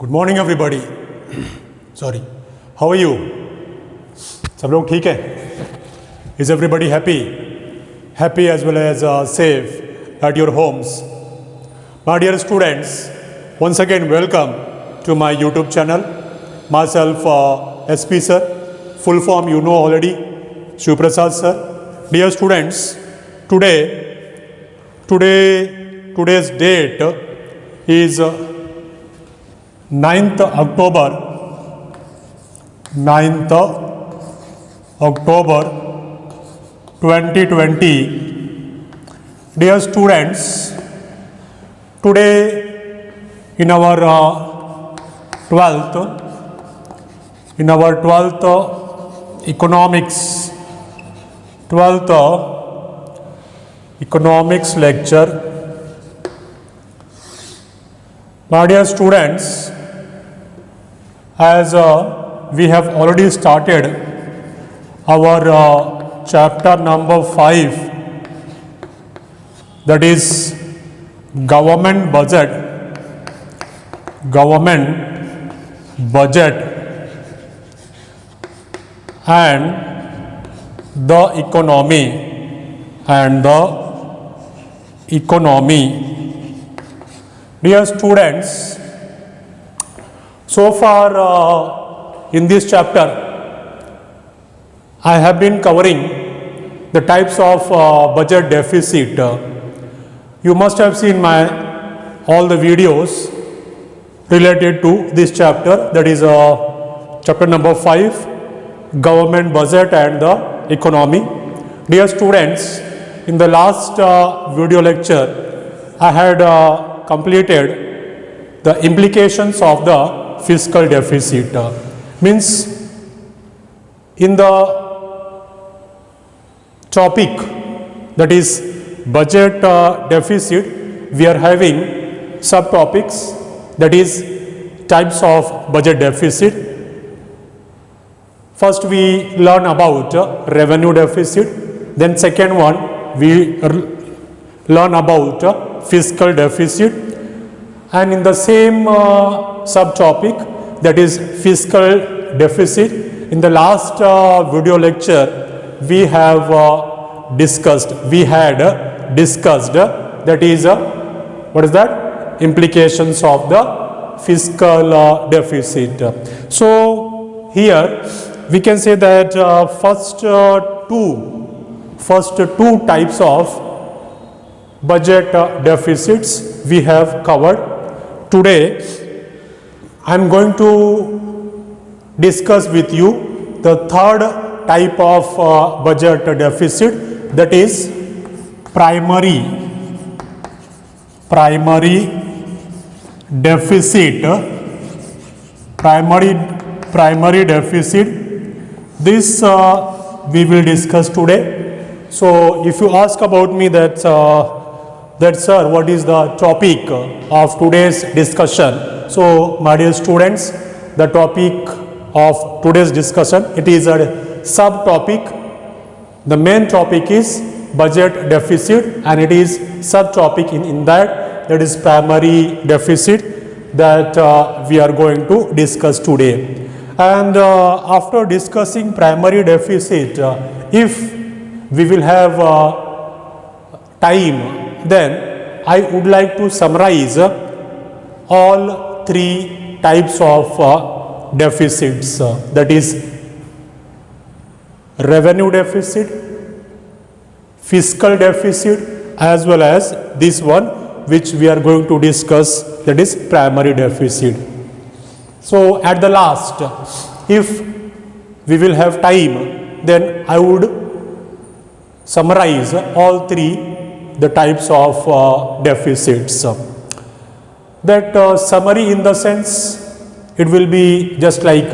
Good morning everybody. Sorry, how are you? सब लोग ठीक है? Is everybody happy as well as safe at your homes? My dear students, once again welcome to my YouTube channel. Myself SP sir, full form you know already, Shivaprasad sir. Dear students, today's date is 9th October 2020. Dear students, today in our 12th economics lecture. My dear students, as we have already started our chapter number 5, that is government budget and the economy. Dear students, so far in this chapter I have been covering the types of budget deficit. You must have seen all the videos related to this chapter, that is chapter number 5, government budget and the economy. Dear students, in the last video lecture I had completed the implications of the fiscal deficit. Means in the topic that is budget deficit, we are having subtopics, that is types of budget deficit. First we learn about revenue deficit, then second one we learn about fiscal deficit, and in the same subtopic, that is fiscal deficit, in the last video lecture we had discussed that is what is that? Implications of the fiscal deficit. So here we can say that first two types of budget deficits we have covered. Today I am going to discuss with you the third type of budget deficit, that is primary deficit. Primary deficit, this we will discuss today. So if you ask about me that sir, what is the topic of today's discussion? So my dear students, the topic of today's discussion, it is a subtopic. The main topic is budget deficit, and it is subtopic in that is primary deficit that we are going to discuss today. And after discussing primary deficit, if we will have time, then I would like to summarize all three types of deficits, that is revenue deficit, fiscal deficit, as well as this one which we are going to discuss, that is primary deficit. So at the last, if we will have time, then I would summarize all three the types of deficits. That summary, in the sense, it will be just like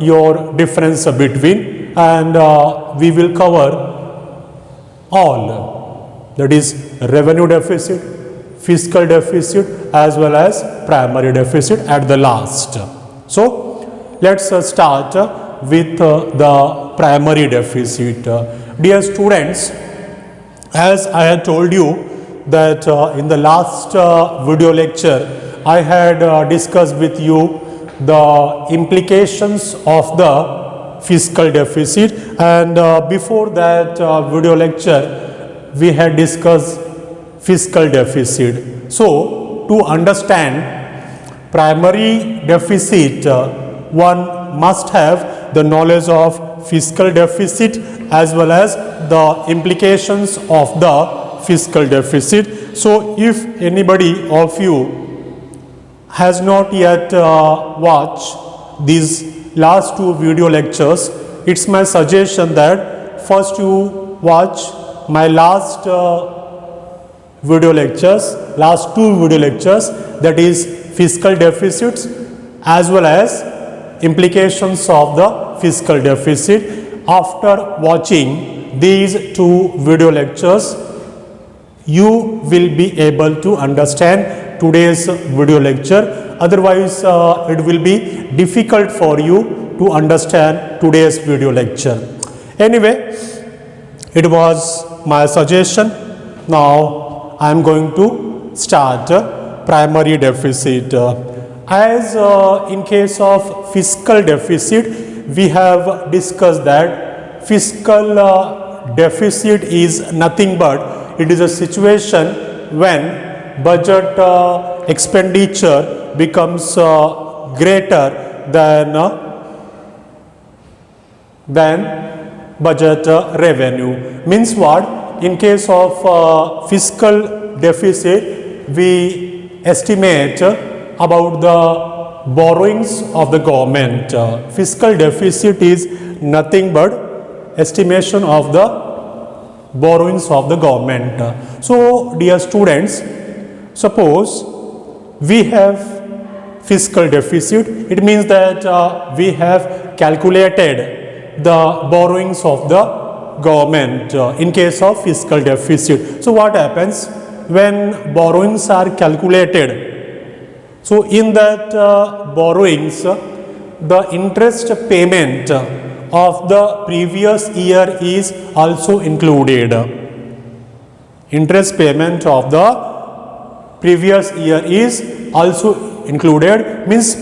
your difference between, and we will cover all, that is revenue deficit, fiscal deficit, as well as primary deficit at the last. So let's start with the primary deficit. Dear students, as I had told you that in the last video lecture I had discussed with you the implications of the fiscal deficit, and before that video lecture we had discussed fiscal deficit. So to understand primary deficit, one must have the knowledge of fiscal deficit as well as the implications of the fiscal deficit. So if anybody of you has not yet watched these last two video lectures, it's my suggestion that first you watch my last two video lectures, that is fiscal deficits as well as implications of the fiscal deficit. After watching these two video lectures, you will be able to understand today's video lecture. Otherwise, it will be difficult for you to understand today's video lecture. Anyway, it was my suggestion. Now, I am going to start primary deficit. As in case of fiscal deficit, we have discussed that fiscal deficit is nothing but it is a situation when budget expenditure becomes greater than budget revenue. Means what? In case of fiscal deficit, we estimate about the borrowings of the government. Fiscal deficit is nothing but estimation of the borrowings of the government. So dear students, suppose we have fiscal deficit, it means that we have calculated the borrowings of the government in case of fiscal deficit. So what happens when borrowings are calculated? So in that borrowings, the interest payment of the previous year is also included. Interest payment of the previous year is also included. Means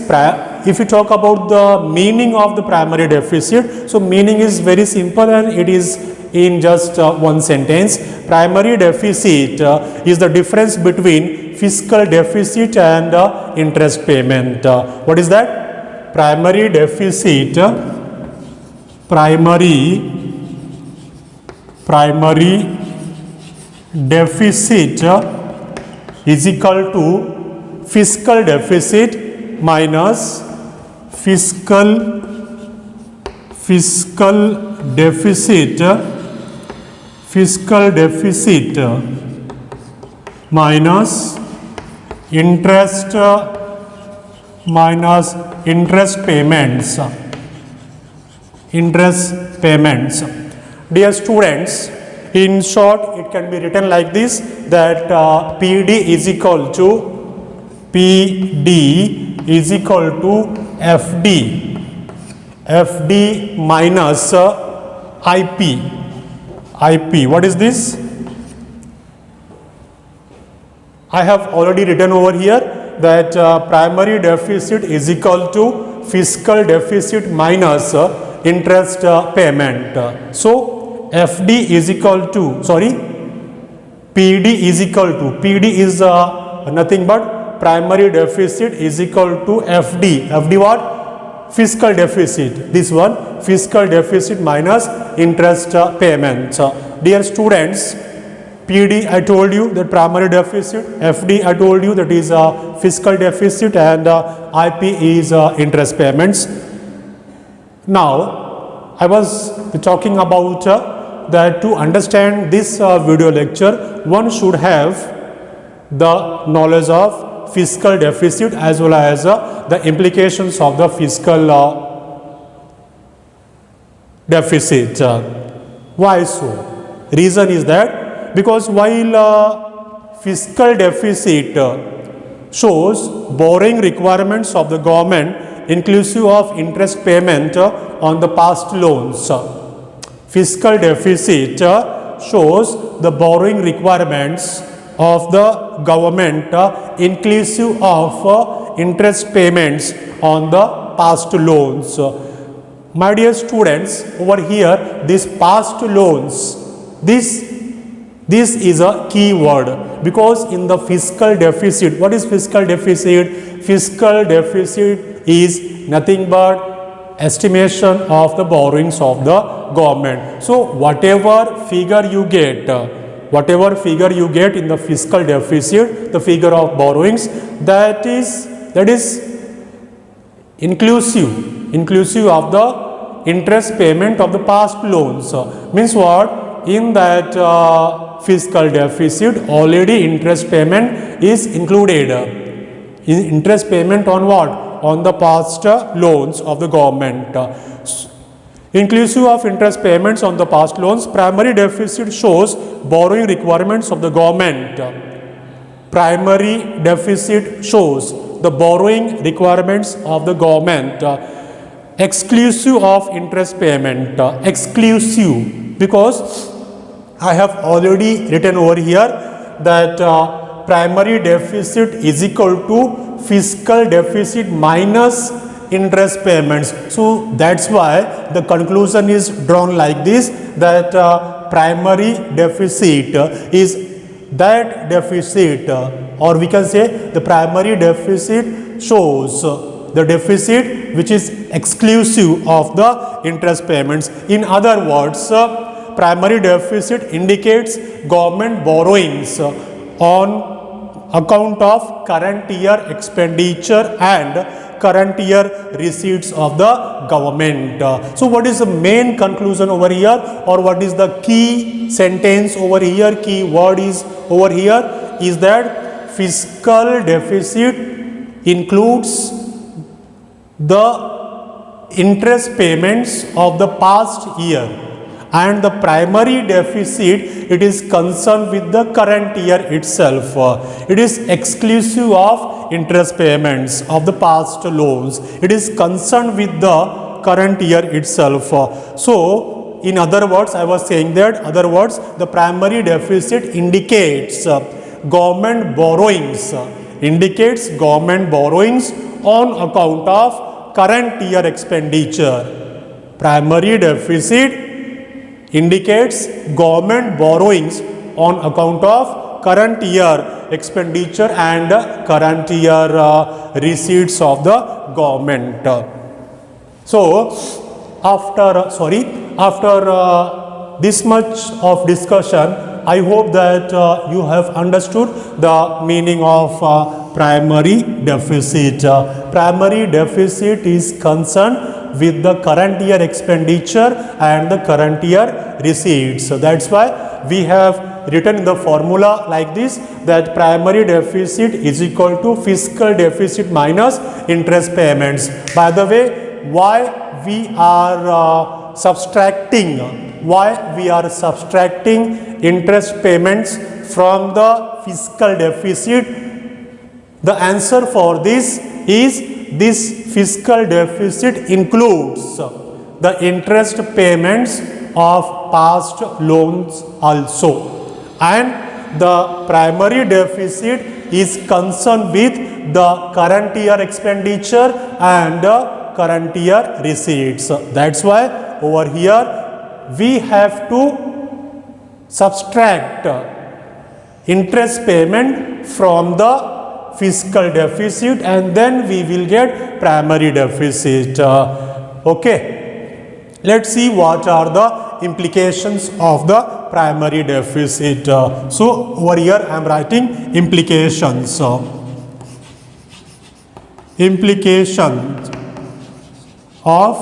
if you talk about the meaning of the primary deficit, so meaning is very simple and it is in just one sentence. Primary deficit is the difference between fiscal deficit and interest payment. What is that? Primary deficit is equal to fiscal deficit minus fiscal deficit minus interest payments. Dear students, in short it can be written like this, that PD is equal to FD minus IP. What is this? I have already written over here that primary deficit is equal to fiscal deficit minus interest payment. So FD is equal to, PD is equal to, PD is nothing but primary deficit is equal to FD. FD what? Fiscal deficit. This one, fiscal deficit minus interest payment. Dear students, PD I told you that primary deficit, FD I told you that is fiscal deficit, and IP is interest payments. Now I was talking about that to understand this video lecture, one should have the knowledge of fiscal deficit as well as the implications of the fiscal deficit. Why so? Reason is that because while fiscal deficit shows borrowing requirements of the government inclusive of interest payment on the past loans, fiscal deficit shows the borrowing requirements of the government inclusive of interest payments on the past loans. My dear students, over here this past loans, this is a key word, because in the fiscal deficit, what is fiscal deficit? Fiscal deficit is nothing but estimation of the borrowings of the government. So whatever figure you get in the fiscal deficit, the figure of borrowings, that is inclusive of the interest payment of the past loans. Means what? In that fiscal deficit, already interest payment is included. Interest payment on what? On the past loans of the government. Inclusive of interest payments on the past loans, primary deficit shows borrowing requirements of the government. Primary deficit shows the borrowing requirements of the government. Exclusive of interest payment. Exclusive, because I have already written over here that primary deficit is equal to fiscal deficit minus interest payments. So that's why the conclusion is drawn like this, that primary deficit is that deficit, or we can say the primary deficit shows the deficit which is exclusive of the interest payments. In other words, primary deficit indicates government borrowings on account of current year expenditure and current year receipts of the government. So what is the main conclusion over here, or what is the key sentence over here, key word is over here, is that fiscal deficit includes the interest payments of the past year, and the primary deficit, it is concerned with the current year itself. It is exclusive of interest payments of the past loans. It is concerned with the current year itself. So in other words, I was saying that, other words, the primary deficit indicates government borrowings, on account of current year expenditure. Primary deficit indicates government borrowings on account of current year expenditure and current year receipts of the government. So after this much of discussion, I hope that you have understood the meaning of primary deficit. Primary deficit is concerned with the current year expenditure and the current year receipts. So that's why we have written in the formula like this, that primary deficit is equal to fiscal deficit minus interest payments. By the way, why we are subtracting interest payments from the fiscal deficit? The answer for this is, this fiscal deficit includes the interest payments of past loans also, and the primary deficit is concerned with the current year expenditure and current year receipts. That's why over here we have to subtract interest payment from the fiscal deficit, and then we will get primary deficit. Okay, let's see what are the implications of the primary deficit. So over here I am writing implications. Implications of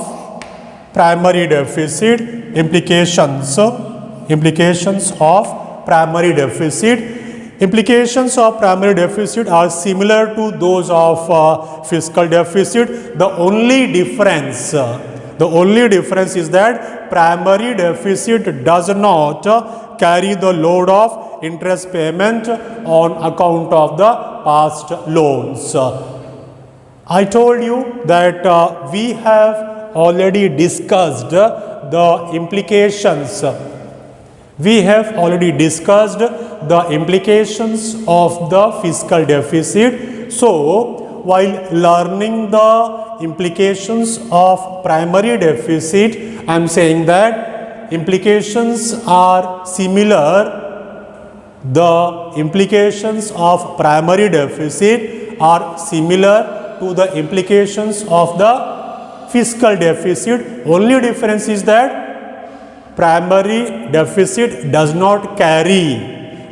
primary deficit. Implications of primary deficit. Implications of primary deficit are similar to those of fiscal deficit. The only difference is that primary deficit does not carry the load of interest payment on account of the past loans. I told you that we have already discussed the implications We have already discussed the implications of the fiscal deficit. So, while learning the implications of primary deficit, I am saying that implications are similar. The implications of primary deficit are similar to the implications of the fiscal deficit. Only difference is that primary deficit does not carry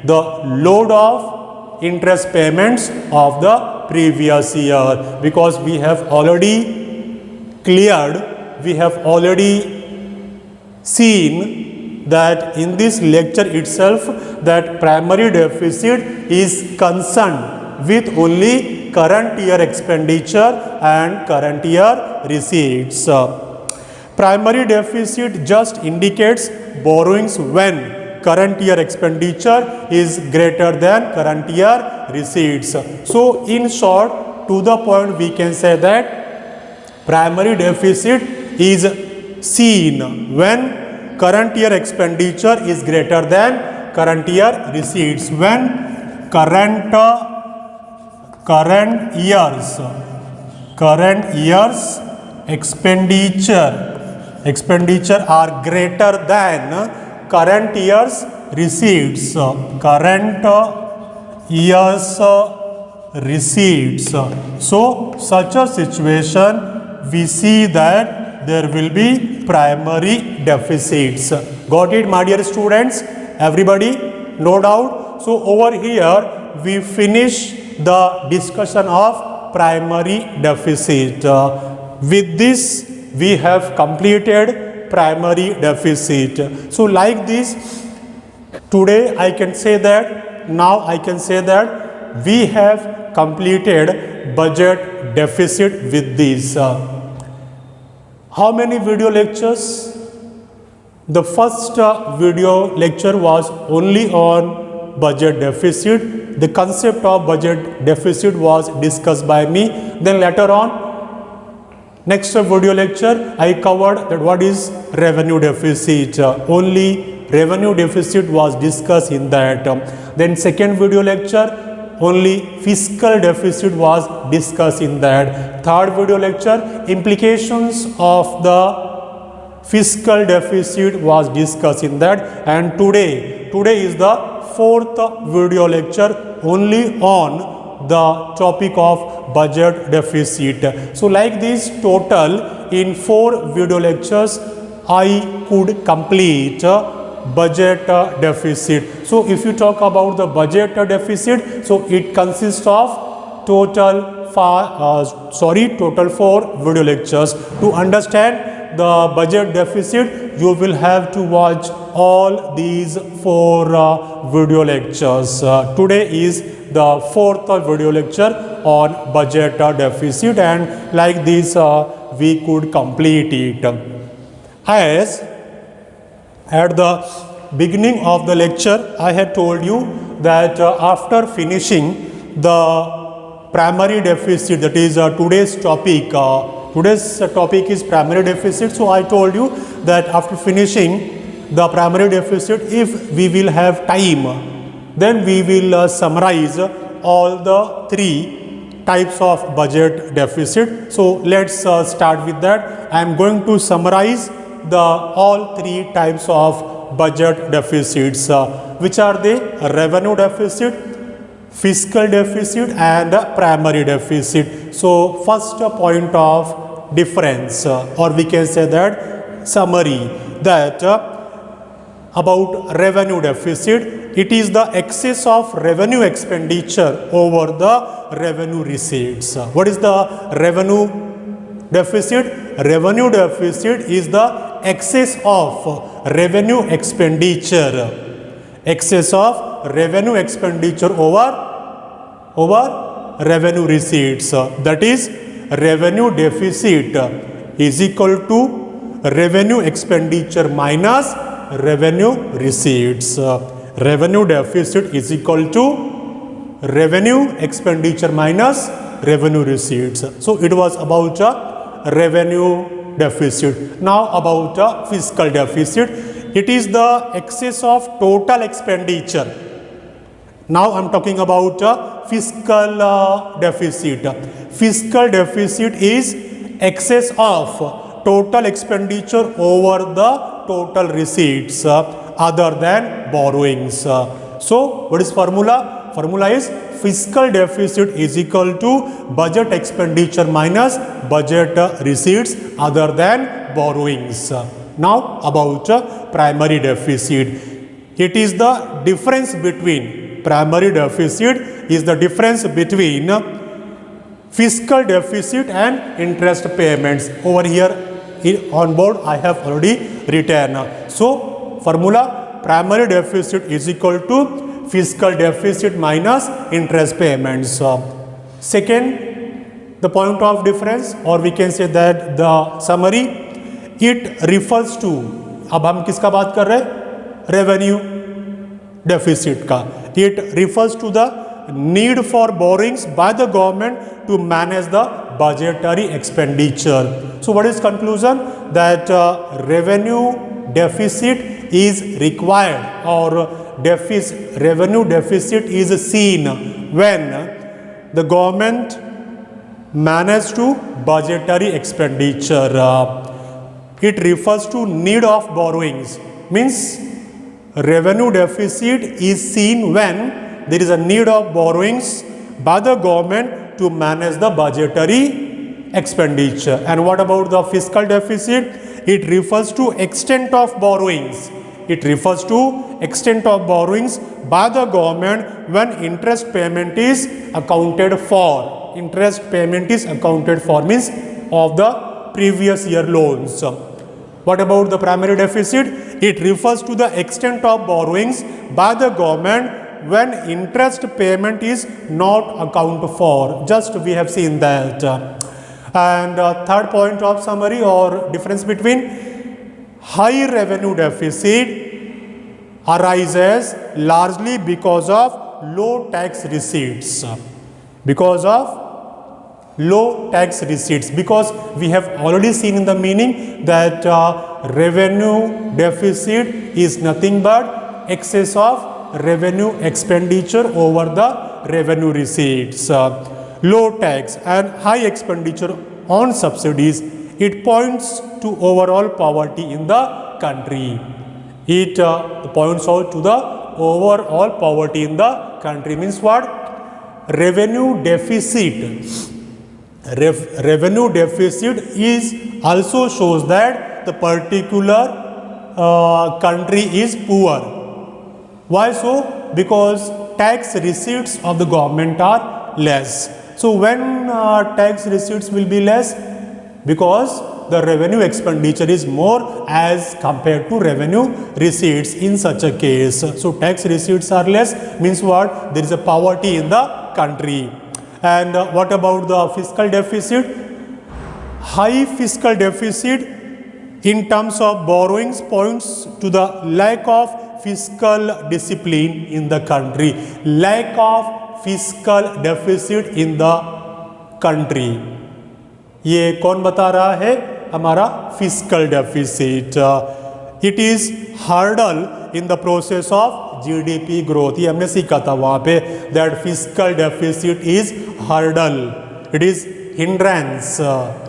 the load of interest payments of the previous year, because we have already seen that in this lecture itself that primary deficit is concerned with only current year expenditure and current year receipts. Primary deficit just indicates borrowings when current year expenditure is greater than current year receipts. So, in short, to the point, we can say that primary deficit is seen when current year expenditure is greater than current year receipts. When current year's expenditure are greater than current year's receipts. So, such a situation, we see that there will be primary deficits. Got it, my dear students? Everybody? No doubt. So, over here, we finish the discussion of primary deficit. With this, we have completed primary deficit. So, like this, today I can say that, now I can say that we have completed budget deficit with this. How many video lectures? The first video lecture was only on budget deficit. The concept of budget deficit was discussed by me. Then later on, next video lecture, I covered that what is revenue deficit. Only revenue deficit was discussed in that. Then second video lecture, only fiscal deficit was discussed in that. Third video lecture, implications of the fiscal deficit was discussed in that. And today is the fourth video lecture only on the topic of budget deficit. So like this, total in 4 video lectures I could complete budget deficit. So if you talk about the budget deficit, so it consists of total 4 video lectures. To understand the budget deficit, you will have to watch all these 4 video lectures. Today is the 4th video lecture on budget deficit, and like this we could complete it. As at the beginning of the lecture, I had told you that after finishing the primary deficit, that is today's topic, today's topic is primary deficit. So I told you that after finishing the primary deficit, if we will have time, then we will summarize all the 3 types of budget deficit. So let's start with that. I am going to summarize all 3 types of budget deficits, which are the revenue deficit, fiscal deficit and primary deficit. So first point of difference, or we can say that summary, that about revenue deficit, it is the excess of revenue expenditure over the revenue receipts. What is the revenue deficit? Revenue deficit is the excess of revenue expenditure, over revenue receipts. That is, revenue deficit is equal to revenue expenditure minus revenue receipts. Revenue deficit is equal to revenue expenditure minus revenue receipts. So it was about revenue deficit. Now about fiscal deficit. it is the excess of total expenditure. Now I am talking about fiscal deficit. Fiscal deficit is excess of total expenditure over the total receipts other than borrowings. So what is formula? Formula is fiscal deficit is equal to budget expenditure minus budget receipts other than borrowings. Now about primary deficit. It is the difference between primary deficit is the difference between fiscal deficit and interest payments. Over here on board I have already written. So formula primary deficit is equal to fiscal deficit minus interest payments. Second, the point of difference, or we can say that the summary, it refers to, अब हम किसका बात कर रहे हैं? Revenue deficit का. It refers to the need for borrowings by the government to manage the budgetary expenditure. So what is conclusion? That revenue deficit is required, or revenue deficit is seen when the government manages to budgetary expenditure. It refers to need of borrowings, means revenue deficit is seen when there is a need of borrowings by the government to manage the budgetary expenditure. And what about the fiscal deficit? It refers to extent of borrowings. It refers to extent of borrowings by the government when interest payment is accounted for. Interest payment is accounted for means of the previous year loans. What about the primary deficit? It refers to the extent of borrowings by the government when interest payment is not accounted for. Just we have seen that. And third point of summary or difference between high revenue deficit arises largely because of low tax receipts. Because of low tax receipts, because we have already seen in the meaning that revenue deficit is nothing but excess of revenue expenditure over the revenue receipts. Low tax and high expenditure on subsidies, it points to overall poverty in the country. It points out to the overall poverty in the country. Means what? Revenue deficit. Revenue deficit is also shows that the particular country is poor. Why so? Because tax receipts of the government are less. So when tax receipts will be less? Because the revenue expenditure is more as compared to revenue receipts in such a case. So tax receipts are less means what? There is a poverty in the country. And what about the fiscal deficit? High fiscal deficit in terms of borrowings points to the lack of fiscal discipline in the country. Lack of fiscal deficit in the country. ये कौन बता रहा है? हमारा fiscal deficit. It is hurdle in the process of GDP growth. ये हमने सीखा था वहाँ पे that fiscal deficit is hurdle. It is hindrance.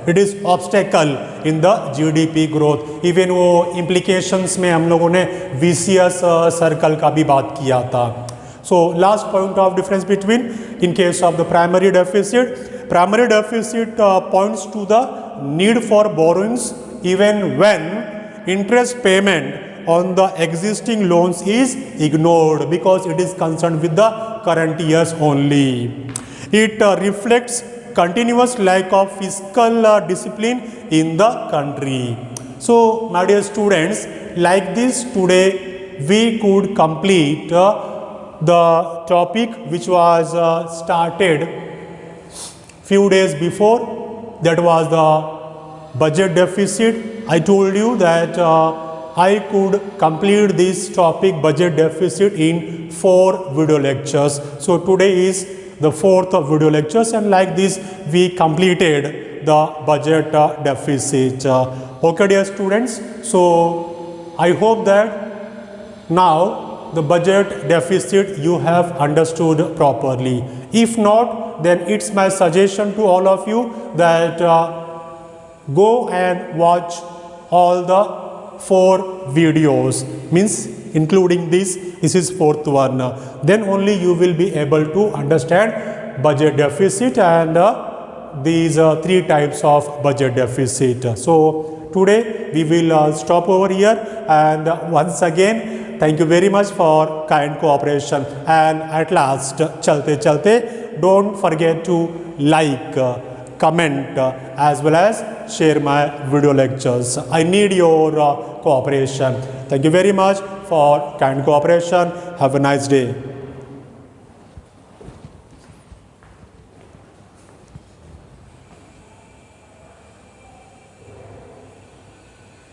It is obstacle in the GDP growth. Even वो implications में हम लोगों ने vicious circle का भी बात किया था. So last point of difference between in case of the primary deficit. Primary deficit points to the need for borrowings even when interest payment on the existing loans is ignored because it is concerned with the current years only. It reflects continuous lack of fiscal discipline in the country. So my dear students, like this today we could complete the topic which was started few days before, that was the budget deficit. I told you that I could complete this topic budget deficit in 4 video lectures. So today is the 4th video lectures, and like this we completed the budget deficit. Okay dear students, so I hope that now the budget deficit you have understood properly. If not, then it's my suggestion to all of you that go and watch all the 4 videos, means including this is fourth one. Then only you will be able to understand budget deficit and these 3 types of budget deficit. So today we will stop over here, and once again thank you very much for kind cooperation. And at last, chalte chalte, don't forget to like, comment as well as share my video lectures. I need your cooperation. Thank you very much for kind cooperation. Have a nice day.